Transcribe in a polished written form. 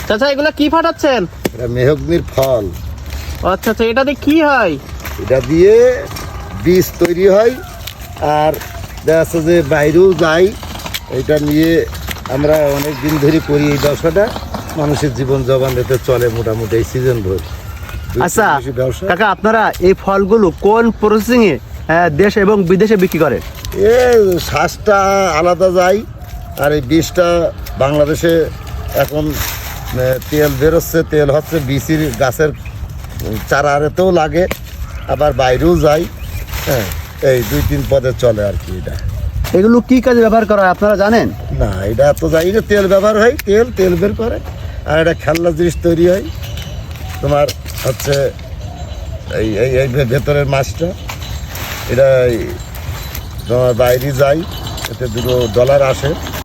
চাচা এগুলা কি ফাটাচ্ছেন? এটা মেহগনির ফল। আচ্ছা আচ্ছা, এটা দিয়ে কি হয়? এটা দিয়ে বীজ তৈরি হয়, আর দেখা যাচ্ছে যে বাইরেও যাই। এটা নিয়ে আমরা অনেক দিন ধরে করি এই ব্যবসাটা। মানুষের জীবন জবান এতে চলে মোটামুটি এই সিজন ধরে। আচ্ছা ব্যবসা। কাকা, আপনারা এই ফলগুলো কোন প্রসেসিং এ দেশ এবং বিদেশে বিক্রি করেন? এ শ্বাসটা আলাদা যায়, আর এই বীজটা বাংলাদেশে এখন তেল বেরোচ্ছে, তেল হচ্ছে বিচির গাছের চারাতেও লাগে, আবার বাইরেও যায়। হ্যাঁ, এই 2-3 পদে চলে আর কি। এটা এগুলো কি কাজে ব্যবহার করা হয় আপনারা জানেন? না, এটা তো যাই না, তেল ব্যবহার হয়, তেল বের করে। আর এটা খেলনা জিনিস তৈরি হয় তোমার হচ্ছে এই এই এই ভেতরের মাছটা। এটা তোমার বাইরে যায়, এতে $2 আসে।